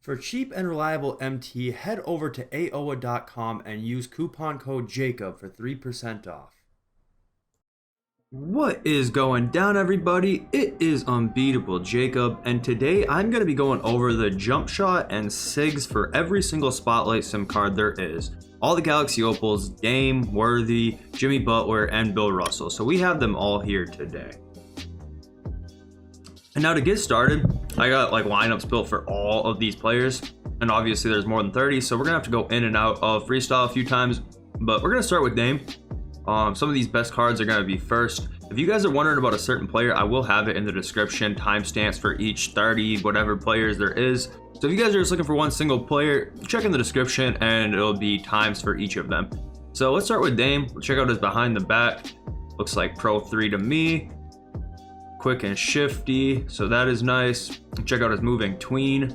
For cheap and reliable MT, head over to aoa.com and use coupon code JACOB for 3% off. What is going down, everybody? It is Unbeatable Jacob, and today I'm going to be going over the jump shot and SIGs for every single Spotlight Sim card there is. All the Galaxy Opals, Dame, Worthy, Jimmy Butler, and Bill Russell. So we have them all here today. And now to get started, I got like lineups built for all of these players, and obviously there's more than 30, so we're gonna have to go in and out of freestyle a few times, but we're gonna start with Dame. Some of these best cards are gonna be first. If you guys are wondering about a certain player, I will have it in the description, timestamps for each 30 whatever players there is. So if you guys are just looking for one single player, check in the description and it'll be times for each of them. So let's start with Dame. We'll check out his behind the back. Looks like Pro 3 to me. Quick and shifty, so that is nice. Check out his moving tween.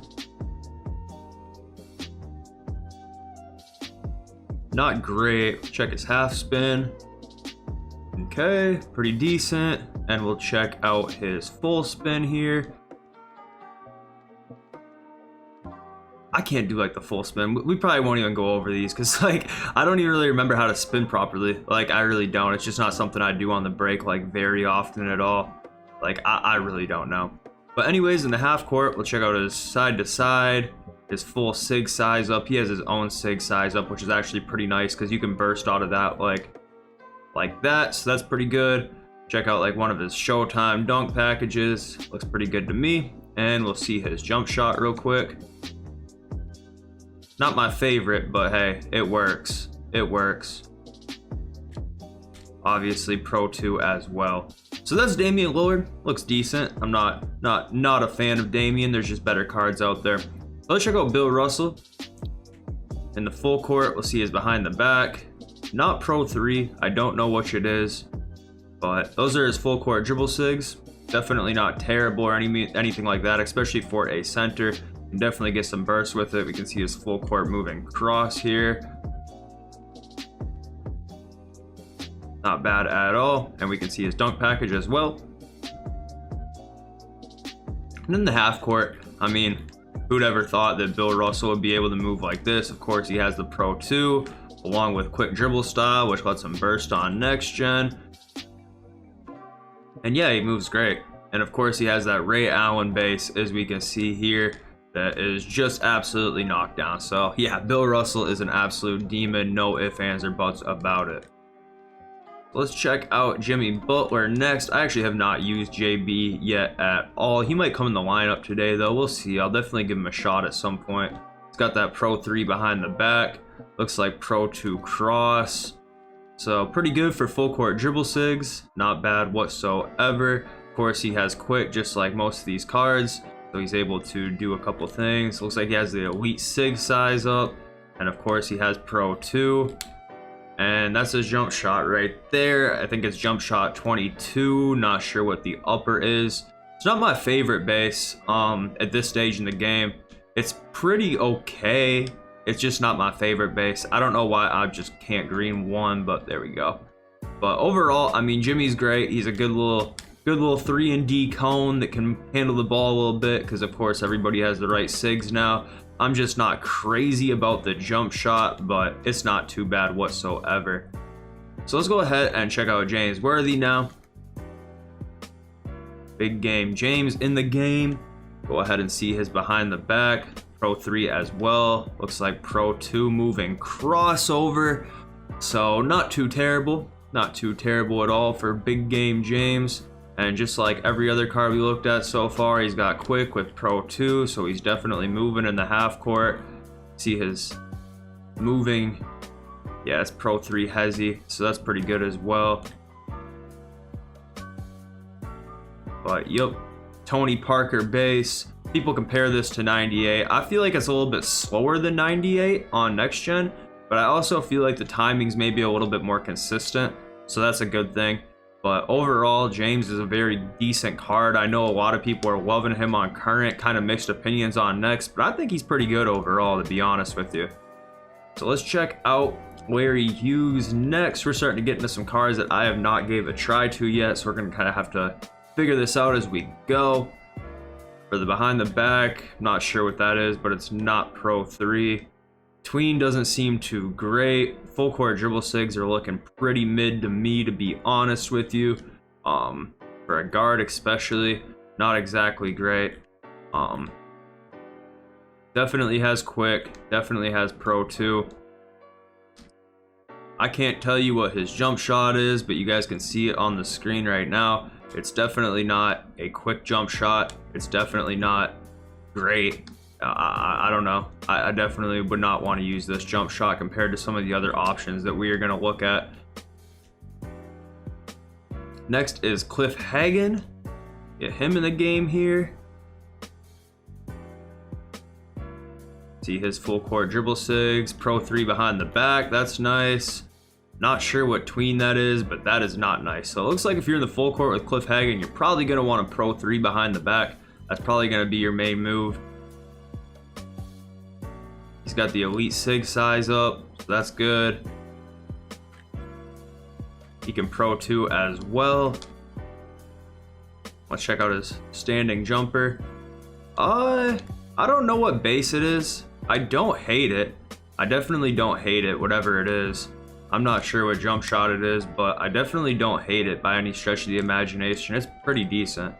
Not great. Check his half spin. Okay, pretty decent. And we'll check out his full spin here. I can't do like the full spin. We probably won't even go over these because like I don't even really remember how to spin properly. Like I really don't. It's just not something I do on the break like very often at all. Like, I really don't know. But anyways, in the half court, we'll check out his side to side, his full SIG size up. He has his own SIG size up, which is actually pretty nice because you can burst out of that like that. So that's pretty good. Check out like one of his Showtime dunk packages. Looks pretty good to me. And we'll see his jump shot real quick. Not my favorite, but hey, it works. It works. Obviously Pro 2 as well. So that's Damian Lillard. Looks decent. I'm not a fan of Damian. There's just better cards out there. Let's check out Bill Russell. In the full court, we'll see his behind the back. Not Pro 3. I don't know which it is. But those are his full court dribble SIGs. Definitely not terrible or anything like that, especially for a center. You can definitely get some burst with it. We can see his full court moving cross here. Not bad at all. And we can see his dunk package as well. And in the half court, I mean, who'd ever thought that Bill Russell would be able to move like this? Of course, he has the Pro 2 along with quick dribble style, which lets him burst on next gen. And yeah, he moves great. And of course, he has that Ray Allen base, as we can see here, that is just absolutely knocked down. So yeah, Bill Russell is an absolute demon. No ifs, ands, or buts about it. Let's check out Jimmy Butler next. I actually have not used JB yet at all. He might come in the lineup today though. We'll see. I'll definitely give him a shot at some point. He's got that Pro 3 behind the back. Looks like Pro 2 cross. So pretty good for full court dribble SIGs. Not bad whatsoever. Of course, he has quick just like most of these cards. So he's able to do a couple things. Looks like he has the elite SIG size up. And of course, he has Pro 2. And that's his jump shot right there. I think it's jump shot 22. Not sure what the upper is. It's not my favorite base at this stage in the game. It's pretty okay. It's just not my favorite base. I don't know why I just can't green one, but there we go. But overall, I mean, Jimmy's great. He's a good little 3-and-D cone that can handle the ball a little bit because, of course, everybody has the right SIGs now. I'm just not crazy about the jump shot, but it's not too bad whatsoever. So let's go ahead and check out James Worthy now. Big game James in the game. Go ahead and see his behind the back. Pro 3 as well. Looks like Pro 2 moving crossover. So not too terrible. Not too terrible at all for big game James. And just like every other card we looked at so far, he's got quick with Pro 2, so he's definitely moving in the half court. See his moving. Yeah, it's Pro 3 hezzy, so that's pretty good as well. But yep, Tony Parker base. People compare this to 98. I feel like it's a little bit slower than 98 on next gen, but I also feel like the timing's maybe a little bit more consistent, so that's a good thing. But overall, James is a very decent card. I know a lot of people are loving him on current, kind of mixed opinions on next, but I think he's pretty good overall, to be honest with you. So let's check out Larry Hughes next. We're starting to get into some cards that I have not gave a try to yet, so we're going to kind of have to figure this out as we go. For the behind the back, not sure what that is, but it's not Pro 3. Tween doesn't seem too great. Full court dribble sigs are looking pretty mid to me, to be honest with you. For a guard especially, not exactly great. Definitely has quick, definitely has Pro 2. I can't tell you what his jump shot is, but you guys can see it on the screen right now. It's definitely not a quick jump shot. It's definitely not great. I don't know. I definitely would not want to use this jump shot compared to some of the other options that we are going to look at. Next is Cliff Hagan. Get him in the game here. See his full court dribble sigs. Pro 3 behind the back. That's nice. Not sure what tween that is, but that is not nice. So it looks like if you're in the full court with Cliff Hagan, you're probably going to want a Pro 3 behind the back. That's probably going to be your main move. He's got the elite sig size up, so that's good. He can Pro 2 as well. Let's check out his standing jumper. I don't know what base it is. I don't hate it. I definitely don't hate it, whatever it is. I'm not sure what jump shot it is, but I definitely don't hate it by any stretch of the imagination. It's pretty decent.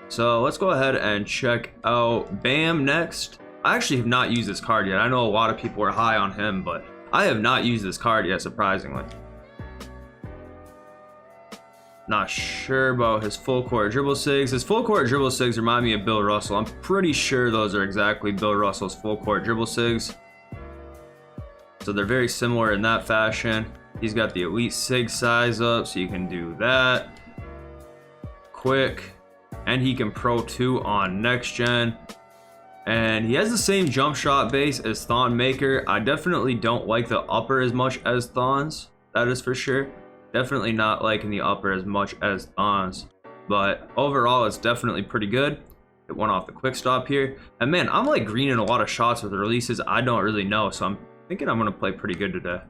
So let's go ahead and check out Bam next. I actually have not used this card yet. I know a lot of people are high on him, but I have not used this card yet, surprisingly. Not sure about his full court dribble sigs. His full court dribble sigs remind me of Bill Russell. I'm pretty sure those are exactly Bill Russell's full court dribble sigs. So they're very similar in that fashion. He's got the elite sig size up, so you can do that. Quick. And he can Pro 2 on next gen. And he has the same jump shot base as Thon Maker. I definitely don't like the upper as much as Thon's. That is for sure. Definitely not liking the upper as much as Thon's. But overall, it's definitely pretty good. It went off the quick stop here. And man, I'm like greening a lot of shots with the releases. I don't really know. So I'm thinking I'm going to play pretty good today.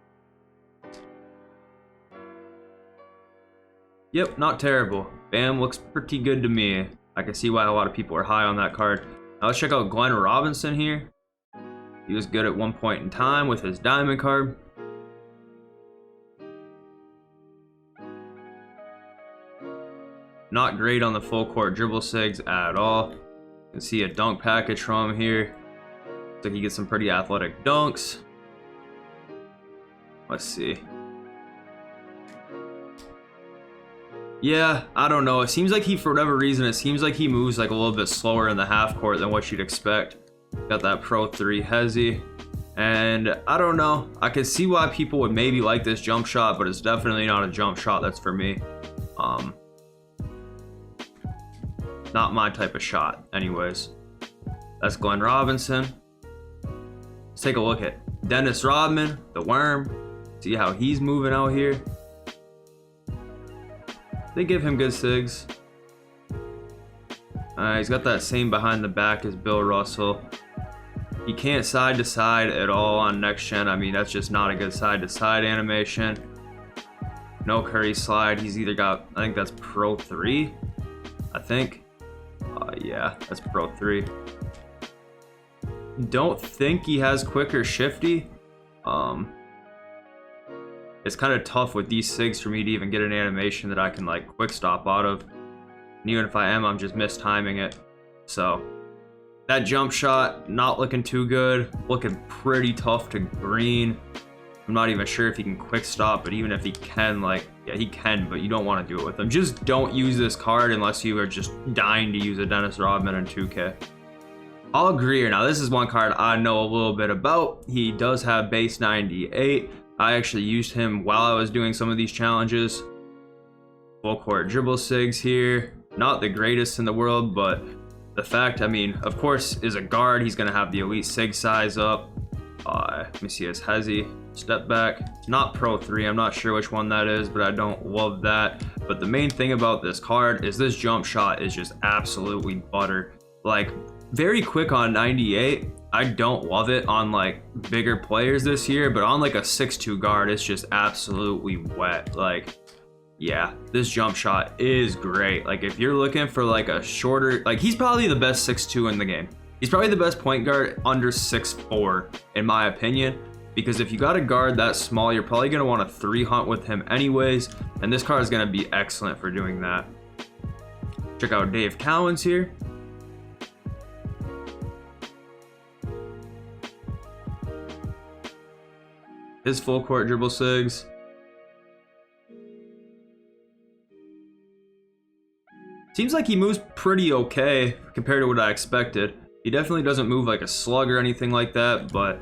Yep, not terrible. Bam looks pretty good to me. I can see why a lot of people are high on that card. Now let's check out Glenn Robinson here. He was good at one point in time with his diamond card. Not great on the full court dribble sigs at all. You can see a dunk package from him here. Looks like he gets some pretty athletic dunks. Let's see. Yeah, I don't know. It seems like he, for whatever reason, it seems like he moves like a little bit slower in the half court than what you'd expect. Got that Pro 3 hezzy. And I don't know. I can see why people would maybe like this jump shot, but it's definitely not a jump shot that's for me. Not my type of shot. Anyways, that's Glenn Robinson. Let's take a look at Dennis Rodman, the worm. See how he's moving out here. They give him good sigs. He's got that same behind the back as Bill Russell. He can't side to side at all on next gen. I mean, that's just not a good side to side animation. No Curry slide. He's either got, I think that's Pro 3. I think. Yeah, that's Pro 3. Don't think he has quick or shifty. It's kind of tough with these sigs for me to even get an animation that I can like quick stop out of. And even if I am, I'm just mistiming it. So that jump shot, not looking too good. Looking pretty tough to green. I'm not even sure if he can quick stop, but even if he can, like, yeah, he can, but you don't want to do it with him. Just don't use this card unless you are just dying to use a Dennis Rodman in 2K. Hal Greer. Now, this is one card I know a little bit about. He does have base 98. I actually used him while I was doing some of these challenges. Full court dribble sigs here. Not the greatest in the world, but the fact, I mean, of course, is a guard. He's going to have the elite sig size up. Let me see his hezzy. Step back. Not Pro 3. I'm not sure which one that is, but I don't love that. But the main thing about this card is this jump shot is just absolutely butter. Like, very quick on 98. I don't love it on like bigger players this year, but on like a 6'2 guard, it's just absolutely wet. Like, Yeah, this jump shot is great. Like, if you're looking for like a shorter, like, he's probably the best 6'2" in the game. He's probably the best point guard under 6'4", in my opinion, because if you got a guard that small, you're probably going to want to 3-hunt with him anyways, and this card is going to be excellent for doing that. Check out Dave Cowens here. His full court dribble sigs. Seems like he moves pretty okay compared to what I expected. He definitely doesn't move like a slug or anything like that, but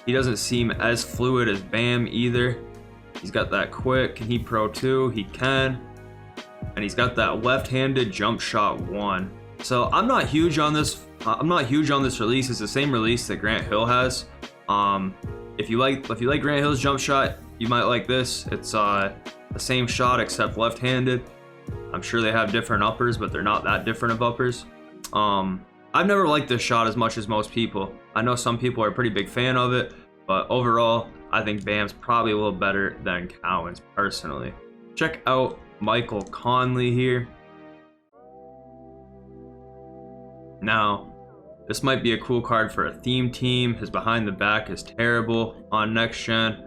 he doesn't seem as fluid as Bam either. He's got that quick. Can he Pro 2? He can. And he's got that left-handed jump shot 1. So I'm not huge on this. Release. It's the same release that Grant Hill has. If you like Grant Hill's jump shot, you might like this. It's the same shot except left-handed. I'm sure they have different uppers, but they're not that different of uppers. I've never liked this shot as much as most people. I know some people are a pretty big fan of it, but overall, I think Bam's probably a little better than Cowens personally. Check out Michael Conley here. Now, this might be a cool card for a theme team. His behind the back is terrible on next gen.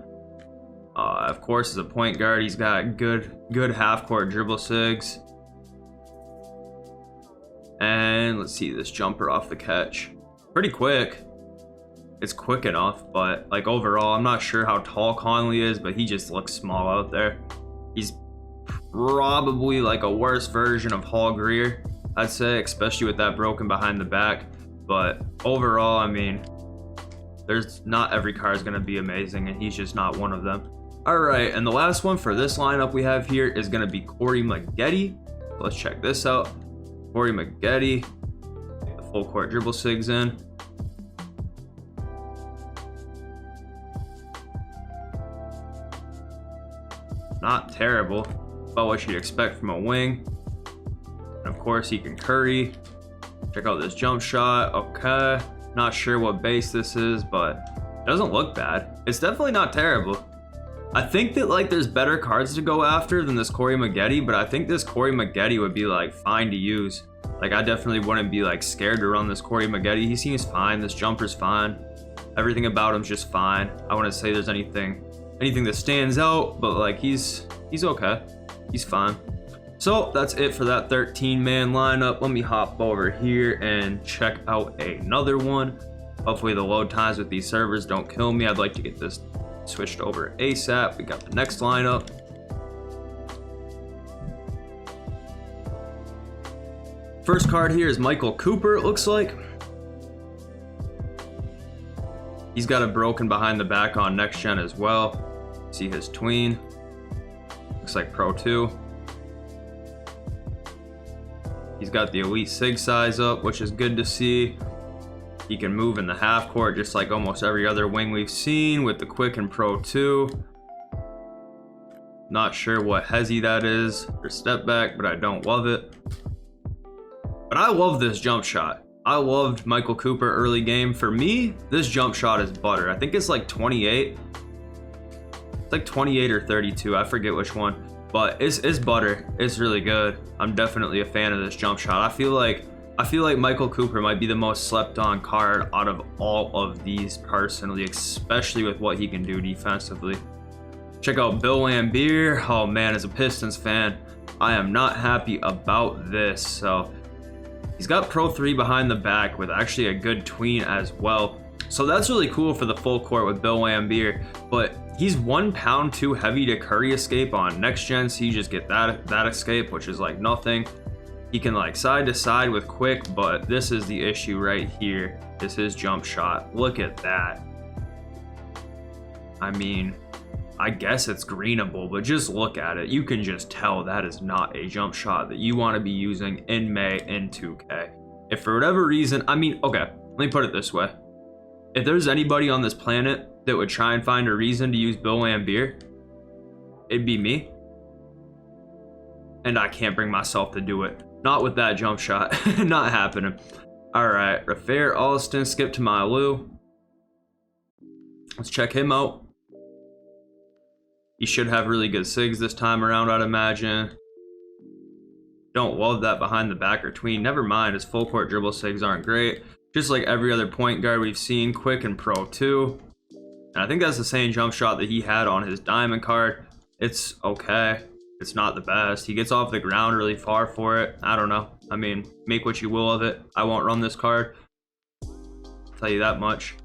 Of course, as a point guard, he's got good half-court dribble sigs. And let's see this jumper off the catch. Pretty quick. It's quick enough, but like overall, I'm not sure how tall Conley is, but he just looks small out there. He's probably like a worse version of Hal Greer, I'd say, especially with that broken behind the back. But overall, I mean, not every car is going to be amazing, and he's just not one of them. All right, and the last one for this lineup we have here is going to be Corey Maggette. Let's check this out. Corey Maggette, the full court dribble sigs in. Not terrible, about what you'd expect from a wing. And of course, he can curry. Check out this jump shot. Okay, not sure what base this is, but it doesn't look bad. It's definitely not terrible. I think that like there's better cards to go after than this Corey Maggette, but I think this Corey Maggette would be like fine to use. Like, I definitely wouldn't be like scared to run this Corey Maggette. He seems fine. This jumper's fine. Everything about him's just fine. I wouldn't say there's anything that stands out, but like he's okay. He's fine. So that's it for that 13-man lineup. Let me hop over here and check out another one. Hopefully the load times with these servers don't kill me. I'd like to get this switched over ASAP. We got the next lineup. First card here is Michael Cooper, it looks like. He's got a broken behind the back on next gen as well. See his tween. Looks like Pro 2. He's got the elite sig size up, which is good to see. He can move in the half court just like almost every other wing we've seen with the quick and Pro 2. Not sure what hezzy that is or step back, but I don't love it. But I love this jump shot. I loved Michael Cooper early game. For me, this jump shot is butter. I think it's like 28. It's like 28 or 32. I forget which one. But it's butter. It's really good. I'm definitely a fan of this jump shot. I feel like Michael Cooper might be the most slept on card out of all of these personally, especially with what he can do defensively. Check out Bill Lambier. Oh man, as a Pistons fan, I am not happy about this. So he's got Pro 3 behind the back with actually a good tween as well. So that's really cool for the full court with Bill Lambier. But he's 1 pound too heavy to curry escape on next gen, so you just get that escape, which is like nothing. He can like side to side with quick, but this is the issue right here, is his jump shot. Look at that. I mean, I guess it's greenable, but just look at it. You can just tell that is not a jump shot that you want to be using in May in 2K. If for whatever reason, I mean, okay, let me put it this way. If there's anybody on this planet that would try and find a reason to use Bill Lambier, it'd be me. And I can't bring myself to do it. Not with that jump shot. Not happening. All right, Rafer Alston, skip to Malu. Let's check him out. He should have really good sigs this time around, I'd imagine. Don't love that behind the back or tween. Never mind, his full court dribble sigs aren't great. Just like every other point guard we've seen, quick and pro too. And I think that's the same jump shot that he had on his diamond card. It's okay. It's not the best. He gets off the ground really far for it. I don't know. I mean, make what you will of it. I won't run this card. I'll tell you that much.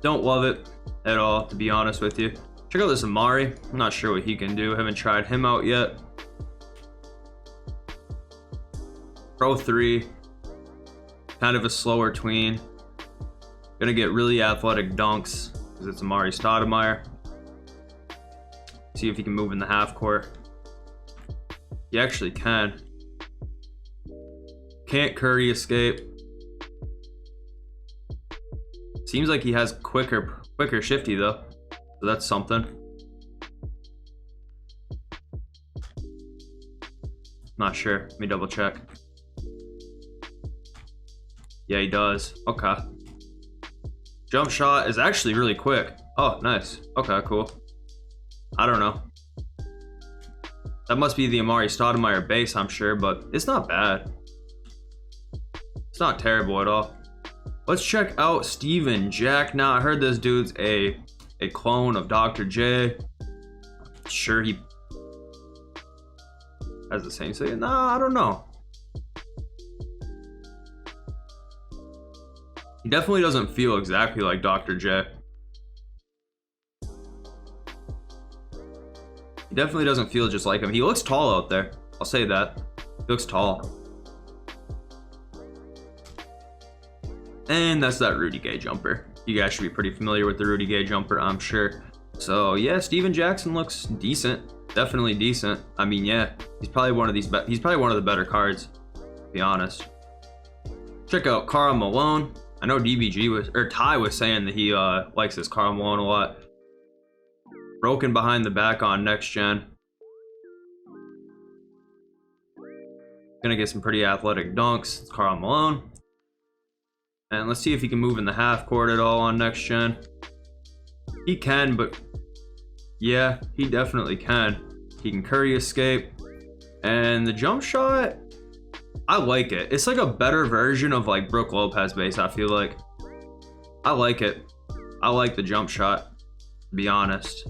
Don't love it at all, to be honest with you. Check out this Amare. I'm not sure what he can do. Haven't tried him out yet. Pro 3. Kind of a slower tween. Gonna get really athletic dunks because it's Amare Stoudemire. See if he can move in the half court. He actually can. Can't Curry escape. Seems like he has quicker shifty though. So that's something. Not sure. Let me double check. Yeah, he does. Okay. Jump shot is actually really quick. Oh, nice. Okay, cool. I don't know. That must be the Amare Stoudemire base, I'm sure, but it's not bad. It's not terrible at all. Let's check out Steven Jack. Now, I heard this dude's a clone of Dr. J. Sure, he has the same thing. Nah, I don't know. He definitely doesn't feel exactly like Dr. J. He definitely doesn't feel just like him. He looks tall out there. I'll say that. He looks tall. And that's that Rudy Gay jumper. You guys should be pretty familiar with the Rudy Gay jumper, I'm sure. So yeah, Steven Jackson looks decent. Definitely decent. I mean, yeah, he's probably one of these. He's probably one of the better cards, to be honest. Check out Karl Malone. I know Ty was saying that he likes this Karl Malone a lot. Broken behind the back on next gen. Gonna get some pretty athletic dunks. It's Karl Malone. And let's see if he can move in the half court at all on next gen. He can, but yeah, he definitely can. He can Curry escape. And the jump shot, I like it. It's like a better version of like Brook Lopez base, I feel like. I like it. I like the jump shot, to be honest.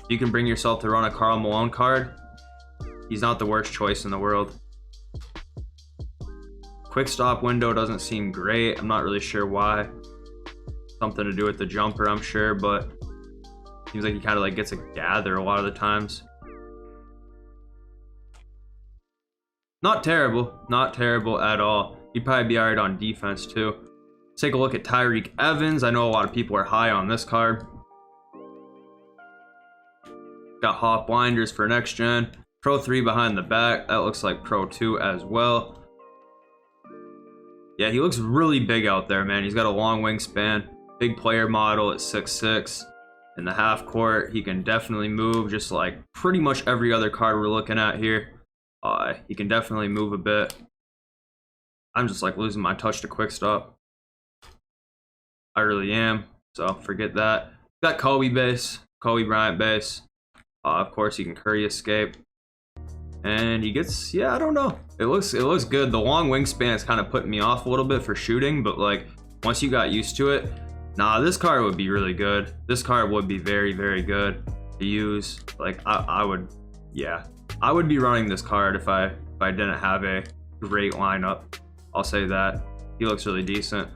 You can bring yourself to run a Karl Malone card. He's not the worst choice in the world. Quick stop window doesn't seem great. I'm not really sure why. Something to do with the jumper, I'm sure, but seems like he kind of like gets a gather a lot of the times. Not terrible. Not terrible at all. He'd probably be alright on defense too. Let's take a look at Tyreke Evans. I know a lot of people are high on this card. Got hot blinders for next gen. Pro 3 behind the back. That looks like Pro 2 as well. Yeah, he looks really big out there, man. He's got a long wingspan. Big player model at 6'6". In the half court, he can definitely move just like pretty much every other card we're looking at here. He can definitely move a bit. I'm just like losing my touch to quick stop. I really am. So forget that. Got Kobe base. Kobe Bryant base. Of course, he can Curry escape. And he gets, yeah, I don't know. It looks good. The long wingspan is kind of putting me off a little bit for shooting, but like once you got used to it, nah, this card would be really good. This card would be very, very good to use. Like I would, yeah, I would be running this card if I didn't have a great lineup. I'll say that. He looks really decent.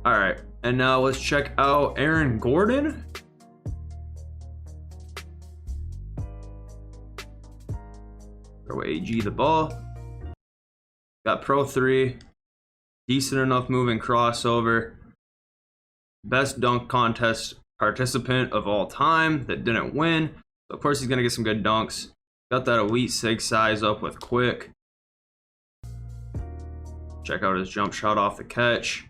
All right, and now let's check out Aaron Gordon. Throw AG the ball. Got Pro 3. Decent enough moving crossover. Best dunk contest participant of all time that didn't win. So of course he's gonna get some good dunks. Got that elite sig size up with quick. Check out his jump shot off the catch.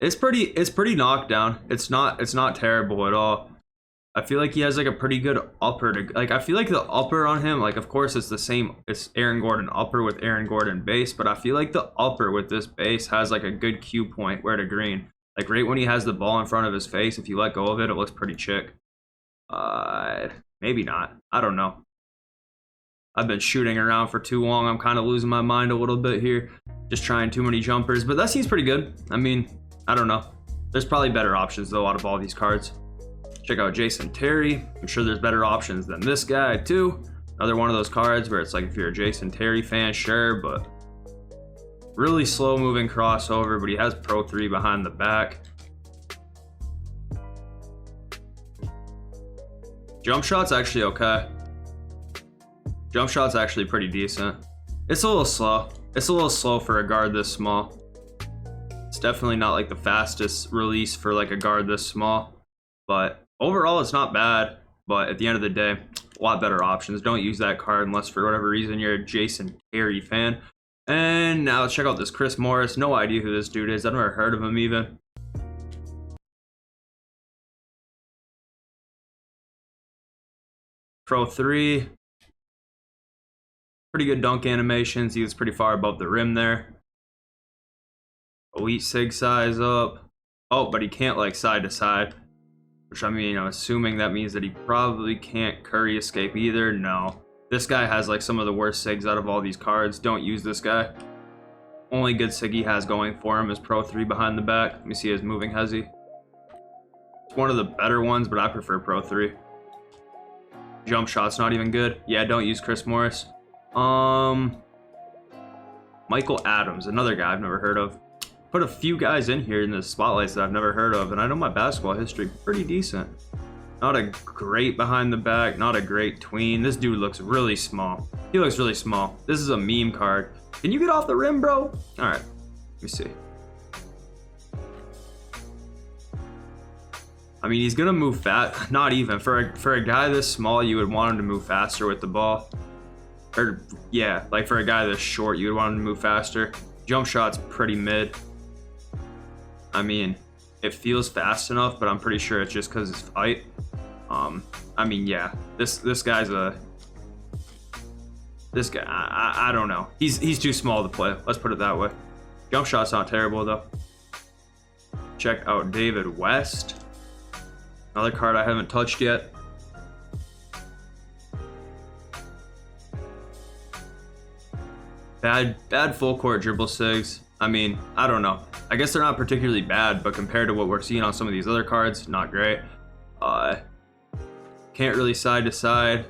It's pretty knockdown. It's not terrible at all. I feel like he has like a pretty good upper to, like I feel like the upper on him, like of course it's the same, it's Aaron Gordon upper with Aaron Gordon base, but I feel like the upper with this base has like a good cue point where to green. Like right when he has the ball in front of his face, if you let go of it, it looks pretty chick. Maybe not. I don't know. I've been shooting around for too long. I'm kind of losing my mind a little bit here. Just trying too many jumpers, but that seems pretty good. I mean, I don't know. There's probably better options though out of all these cards. Check out Jason Terry. I'm sure there's better options than this guy too. Another one of those cards where it's like if you're a Jason Terry fan, sure, but really slow moving crossover, but he has Pro 3 behind the back. Jump shot's actually okay. Jump shot's actually pretty decent. It's a little slow. It's a little slow for a guard this small. It's definitely not like the fastest release for like a guard this small, but overall it's not bad. But at the end of the day, a lot better options. Don't use that card unless for whatever reason you're a Jason Terry fan. And now let's check out this Chris Morris. No idea who this dude is. I've never heard of him even. Pro 3. Pretty good dunk animations. He was pretty far above the rim there. Elite sig size up. Oh, but he can't like side to side. Which I mean, I'm assuming that means that he probably can't Curry escape either. No. This guy has like some of the worst sigs out of all these cards. Don't use this guy. Only good sig he has going for him is Pro 3 behind the back. Let me see his moving hezzy. It's one of the better ones, but I prefer Pro 3. Jump shot's not even good. Yeah, don't use Chris Morris. Michael Adams, another guy I've never heard of. Put a few guys in here in the spotlights that I've never heard of, and I know my basketball history pretty decent. Not a great behind the back, not a great tween. This dude looks really small. He looks really small. This is a meme card. Can you get off the rim, bro? All right, let me see. I mean, he's gonna move fast. Not even for a guy this small, you would want him to move faster with the ball. Or yeah, like for a guy this short, you would want him to move faster. Jump shot's pretty mid. I mean, it feels fast enough, but I'm pretty sure it's just because his height. I mean, yeah, this guy's a. This guy, I don't know. He's too small to play. Let's put it that way. Jump shot's not terrible though. Check out David West. Another card I haven't touched yet. Bad full court dribble sigs. I mean, I don't know. I guess they're not particularly bad, but compared to what we're seeing on some of these other cards, not great. Can't really side to side.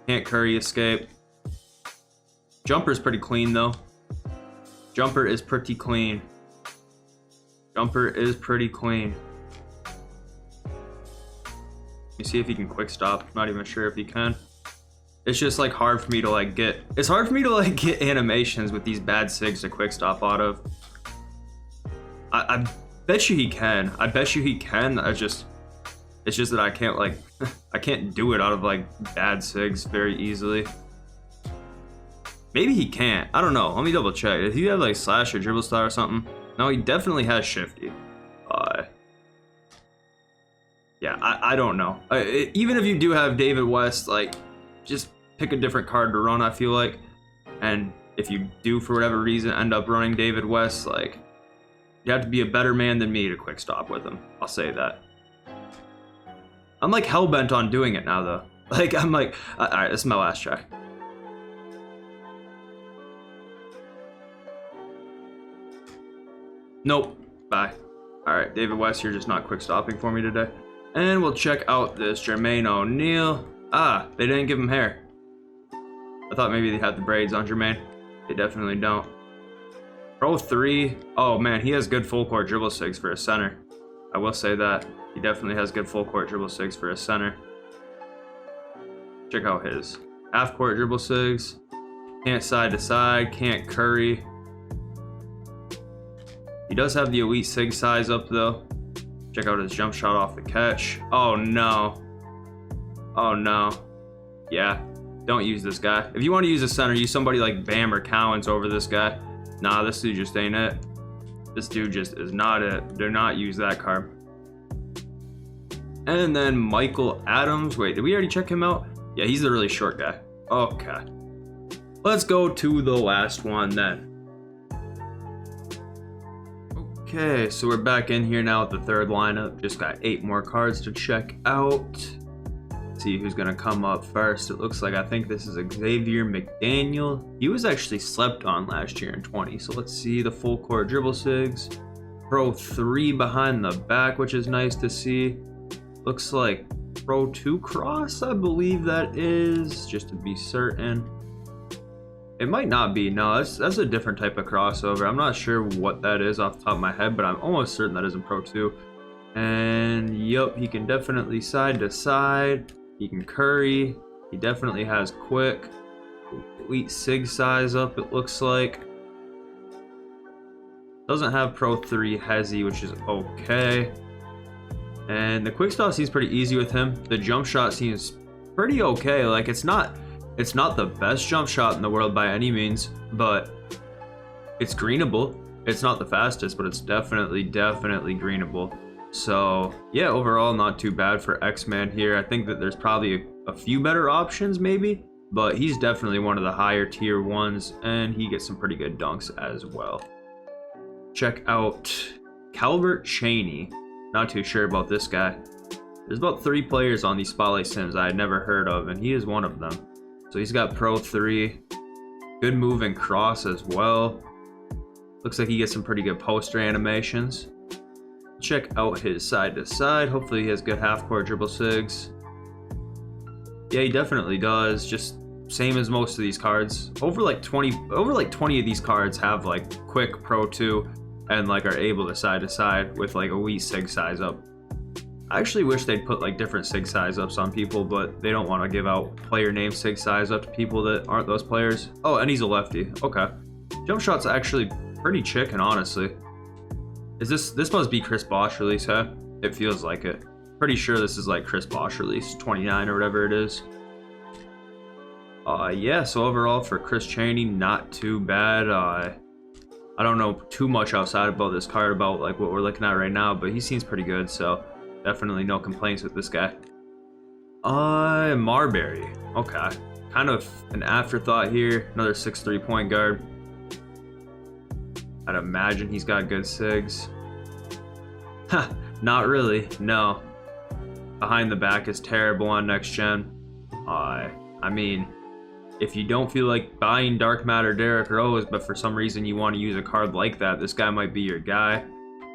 Can't Curry escape. Jumper's pretty clean though. Jumper is pretty clean. Jumper is pretty clean. Let me see if he can quick stop. Not even sure if he can. It's just like hard for me to like get. It's hard for me to like get animations with these bad sigs to quick stop out of. I bet you he can. I bet you he can. It's just that I can't like. I can't do it out of like bad sigs very easily. Maybe he can't. I don't know. Let me double check. If you have like slash or dribble style or something. No, he definitely has shifty. Yeah, I don't know. Even if you do have David West, like, just pick a different card to run, I feel like. And if you do, for whatever reason, end up running David West, like, you have to be a better man than me to quick stop with him. I'll say that. I'm like hell-bent on doing it now, though. Like, I'm like, all right, this is my last try. Nope. Bye. All right, David West, you're just not quick stopping for me today. And we'll check out this Jermaine O'Neal. Ah, they didn't give him hair. I thought maybe they had the braids on Jermaine. They definitely don't. Pro 3. Oh man, he has good full court dribble sigs for a center. I will say that. He definitely has good full court dribble sigs for a center. Check out his half court dribble sigs. Can't side to side, can't Curry. He does have the elite sig size up though. Check out his jump shot off the catch. Oh no. Oh no. Yeah, don't use this guy. If you want to use a center, use somebody like Bam or Cowens over this guy. Nah, this dude just ain't it. This dude just is not it. Do not use that card. And then Michael Adams. Wait, did we already check him out? Yeah, he's the really short guy. Okay. Let's go to the last one then. Okay, so we're back in here now with the third lineup. Just got 8 more cards to check out. See who's gonna come up first. It looks like I think this is Xavier McDaniel. He was actually slept on last year in 20. So let's see the full court dribble sigs. Pro 3 behind the back, which is nice to see. Looks like Pro 2 cross, I believe that is, just to be certain. It might not be. No, that's a different type of crossover. I'm not sure what that is off the top of my head, but I'm almost certain that isn't Pro 2. And yup, he can definitely side to side. He can curry. He definitely has quick. Elite sig size up, it looks like. Doesn't have Pro 3 hezzy, which is okay. And the quick stop seems pretty easy with him. The jump shot seems pretty okay. Like it's not the best jump shot in the world by any means, but it's greenable. It's not the fastest, but it's definitely greenable. So yeah, overall not too bad for X-Man here. I think that there's probably a few better options maybe, but he's definitely one of the higher tier ones, and he gets some pretty good dunks as well. Check out Calbert Cheaney. Not too sure about this guy. There's about 3 players on these Spotlight Sims I had never heard of, and he is one of them. So he's got Pro 3. Good move and cross as well. Looks like he gets some pretty good poster animations. Check out his side to side. Hopefully he has good half-court dribble sigs. Yeah, he definitely does. Just same as most of these cards. Over like 20 of these cards have like quick Pro 2 and like are able to side with like elite sig size up. I actually wish they'd put like different sig size ups on people, but they don't want to give out player name sig size up to people that aren't those players. Oh, and he's a lefty. Okay. Jump shot's actually pretty chicken, honestly. This must be Chris Bosh release, huh? It feels like it. Pretty sure this is like Chris Bosh release 29 or whatever it is. Yeah, so overall for Chris Cheaney, not too bad. I don't know too much outside about this card about like what we're looking at right now, but he seems pretty good, so definitely no complaints with this guy. Marbury. Okay. Kind of an afterthought here. Another 6'3" point guard. I'd imagine he's got good sigs. Ha, not really, no. Behind the back is terrible on next gen. I mean, if you don't feel like buying Dark Matter Derrick Rose, but for some reason you want to use a card like that, this guy might be your guy.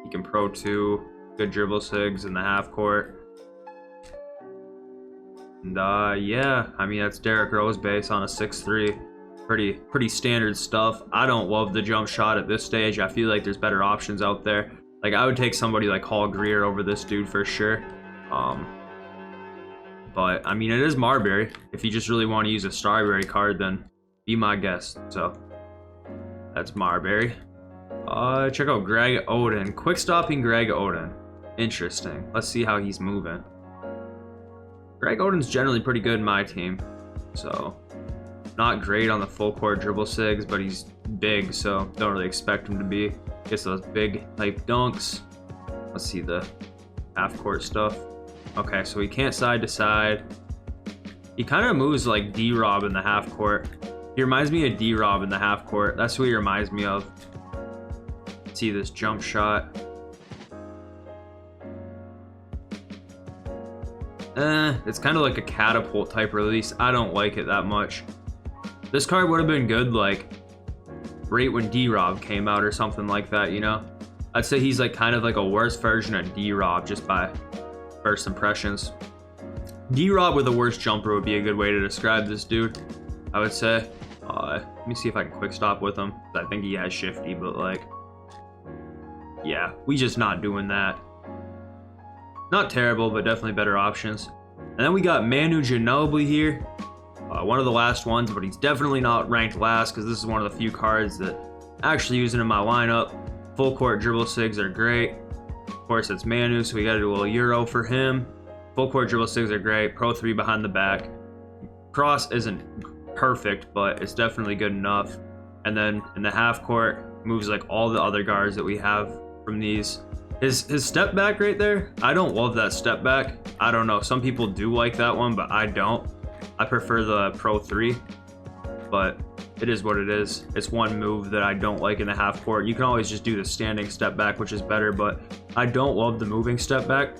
He can Pro 2, good dribble sigs in the half court. And yeah, I mean that's Derrick Rose base on a 6'3". Pretty standard stuff. I don't love the jump shot at this stage. I feel like there's better options out there. Like I would take somebody like Hal Greer over this dude for sure. But I mean it is Marbury. If you just really want to use a Strawberry card, then be my guest. So that's Marbury. Check out Greg Oden. Quick stopping Greg Oden. Interesting. Let's see how he's moving. Greg Oden's generally pretty good in my team. So not great on the full court dribble sigs, but he's big, so don't really expect him to be. Gets those big type dunks. Let's see the half court stuff. Okay, so he can't side to side. He kind of moves like D-Rob in the half court. He reminds me of D-Rob in the half court. That's who he reminds me of. Let's see this jump shot. It's kind of like a catapult type release. I don't like it that much. This card would have been good like right when D-Rob came out or something like that, you know? I'd say he's like kind of like a worse version of D-Rob just by first impressions. D-Rob with a worse jumper would be a good way to describe this dude, I would say. Let me see if I can quick stop with him. I think he has shifty, but like, yeah, we just not doing that. Not terrible, but definitely better options. And then we got Manu Ginobili here. One of the last ones, but he's definitely not ranked last because this is one of the few cards that actually using in my lineup. Full court dribble sigs are great. Of course, it's Manu, so we got to do a little Euro for him. Full court dribble sigs are great. Pro 3 behind the back. Cross isn't perfect, but it's definitely good enough. And then in the half court, moves like all the other guards that we have from these. His step back right there, I don't love that step back. I don't know. Some people do like that one, but I don't. I prefer the Pro 3, but it is what it is. It's one move that I don't like in the half court. You can always just do the standing step back, which is better, but I don't love the moving step back.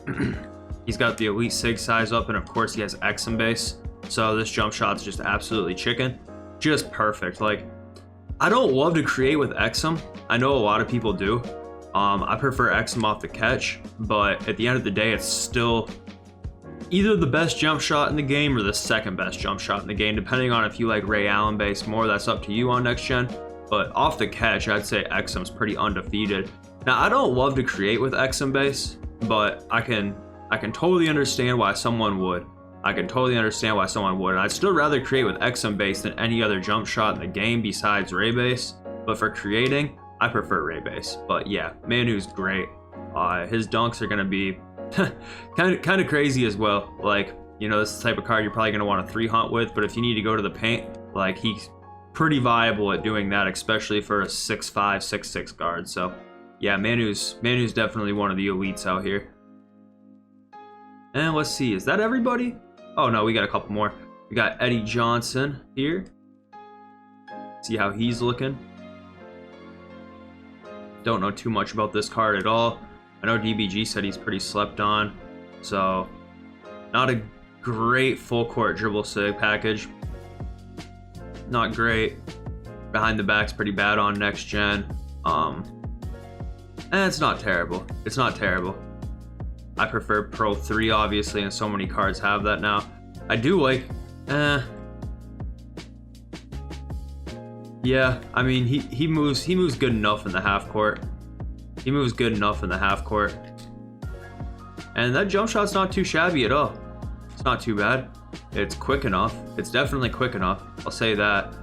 He's got the elite sig size up, and of course he has Exum base. So this jump shot's just absolutely chicken. Just perfect. Like, I don't love to create with Exum. I know a lot of people do. I prefer Exum off the catch, but at the end of the day, it's still either the best jump shot in the game or the second best jump shot in the game, depending on if you like Ray Allen base more. That's up to you on next gen. But off the catch, I'd say Exum's pretty undefeated. Now, I don't love to create with Exum base, but I can totally understand why someone would. I can totally understand why someone would. And I'd still rather create with Exum base than any other jump shot in the game besides Ray base. But for creating, I prefer Ray base. But yeah, Manu's great. His dunks are gonna be kind of crazy as well. Like, you know, this is the type of card you're probably gonna want to 3-hunt with. But if you need to go to the paint, like, he's pretty viable at doing that, especially for a 6'5", 6'6" guard. So yeah, Manu's definitely one of the elites out here. And let's see, is that everybody? Oh no, we got a couple more. We got Eddie Johnson here. See how he's looking. Don't know too much about this card at all. I know DBG said he's pretty slept on. So, not a great full court dribble sig package. Not great. Behind the back's pretty bad on next gen. And it's not terrible. It's not terrible. I prefer Pro 3, obviously, and so many cards have that now. I do like, yeah, I mean, he moves good enough in the half court. He moves good enough in the half court. And that jump shot's not too shabby at all. It's not too bad. It's quick enough. It's definitely quick enough. I'll say that.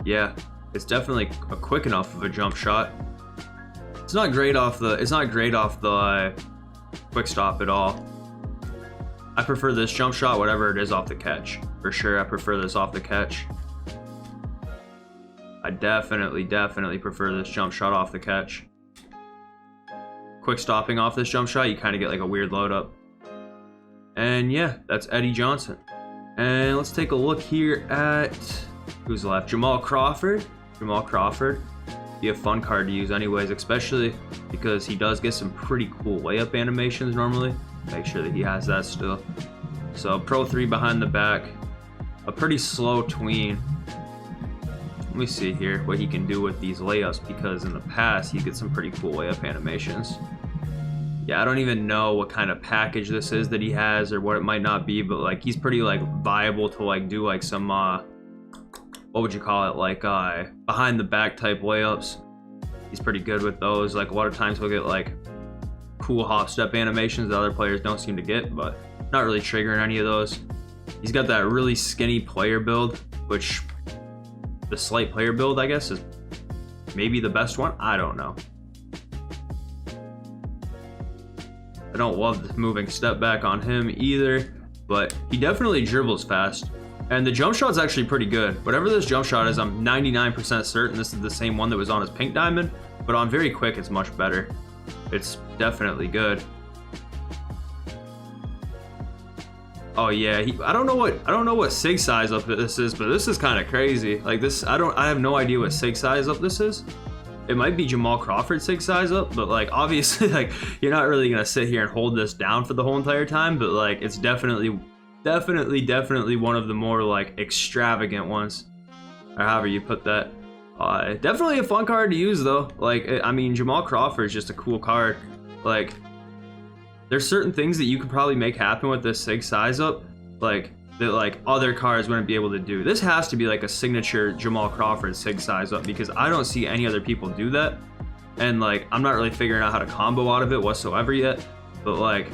Yeah, it's definitely a quick enough of a jump shot. It's not great off the quick stop at all. I prefer this jump shot, whatever it is, off the catch. For sure, I prefer this off the catch. I definitely prefer this jump shot off the catch. Quick stopping off this jump shot, you kind of get like a weird load up. And yeah, that's Eddie Johnson. And let's take a look here at who's left. Jamal Crawford. Jamal Crawford. Be a fun card to use anyways, especially because he does get some pretty cool layup animations normally. Make sure that he has that still. So Pro 3 behind the back. A pretty slow tween. Let me see here what he can do with these layups, because in the past he gets some pretty cool layup animations. Yeah, I don't even know what kind of package this is that he has or what it might not be, but like he's pretty like viable to like do like some what would you call it, like behind the back type layups. He's pretty good with those. Like a lot of times he'll get like cool hop step animations that other players don't seem to get, but not really triggering any of those. He's got that really skinny player build, which the slight player build, I guess, is maybe the best one. I don't know. I don't love the moving step back on him either, but he definitely dribbles fast. And the jump shot's actually pretty good. Whatever this jump shot is, I'm 99% certain this is the same one that was on his pink diamond, but on very quick, it's much better. It's definitely good. Oh yeah, I don't know what sig size up this is, but this is kind of crazy. Like this, I have no idea what sig size up this is. It might be Jamal Crawford sig size up, but like obviously, like you're not really gonna sit here and hold this down for the whole entire time. But like it's definitely one of the more like extravagant ones, or however you put that. Definitely a fun card to use though. Like I mean, Jamal Crawford is just a cool card. Like there's certain things that you could probably make happen with this sig size up, like that like other cards wouldn't be able to do. This has to be like a signature Jamal Crawford sig size up, because I don't see any other people do that. And like I'm not really figuring out how to combo out of it whatsoever yet. But like,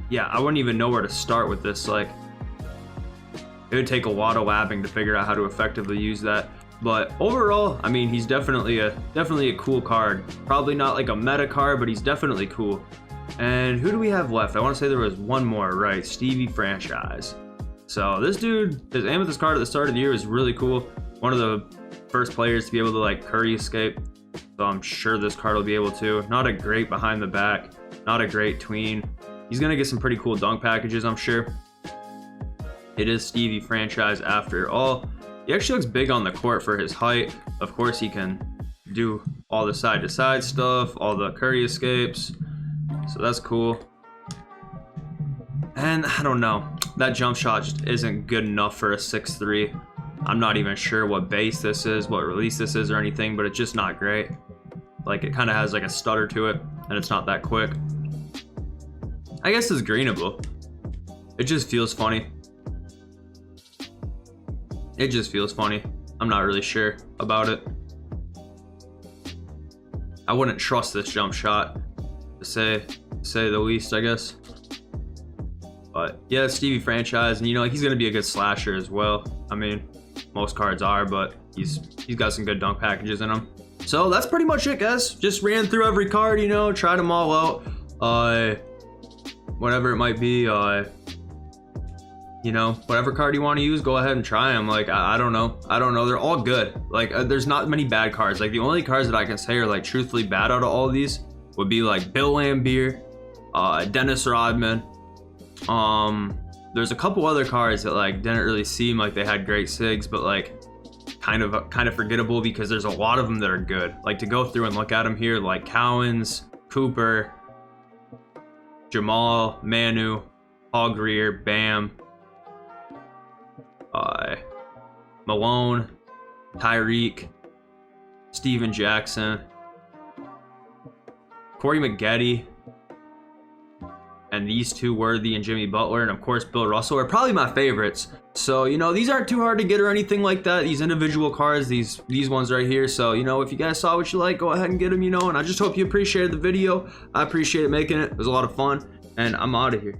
yeah, I wouldn't even know where to start with this. Like it would take a lot of labbing to figure out how to effectively use that. But overall, I mean, he's definitely a cool card. Probably not like a meta card, but he's definitely cool. And who do we have left? I want to say there was one more, right? Stevie Franchise. So this dude, his Amethyst card at the start of the year is really cool. One of the first players to be able to like Curry escape. So I'm sure this card will be able to. Not a great behind the back, not a great tween. He's gonna get some pretty cool dunk packages, I'm sure. It is Stevie franchise after all. He actually looks big on the court for his height. Of course, he can do all the side-to-side stuff, all the Curry escapes. So that's cool. And I don't know. That jump shot just isn't good enough for a 6'3". I'm not even sure what base this is, what release this is or anything, but it's just not great. Like, it kind of has like a stutter to it, and it's not that quick. I guess it's greenable. It just feels funny. It just feels funny. I'm not really sure about it. I wouldn't trust this jump shot, to say the least, I guess. But yeah, Stevie franchise, and you know, he's gonna be a good slasher as well. I mean, most cards are, but he's got some good dunk packages in him. So that's pretty much it, guys. Just ran through every card, you know, tried them all out. Whatever it might be, you know, whatever card you want to use, go ahead and try them. Like, I don't know. They're all good. Like, there's not many bad cards. Like, the only cards that I can say are, like, truthfully bad out of all of these would be, like, Bill Lambier, Dennis Rodman. There's a couple other cards that, like, didn't really seem like they had great sigs, but, like, kind of forgettable because there's a lot of them that are good. Like, to go through and look at them here, like Cowens, Cooper, Jamal, Manu, Hal Greer, Bam, Malone, Tyreke, Steven Jackson, Corey Maggette, and these two, Worthy and Jimmy Butler, and of course Bill Russell, are probably my favorites. So, you know, these aren't too hard to get or anything like that. These individual cards, these ones right here. So, you know, if you guys saw what you like, go ahead and get them, you know, and I just hope you appreciated the video. I appreciated making it. It was a lot of fun, and I'm out of here.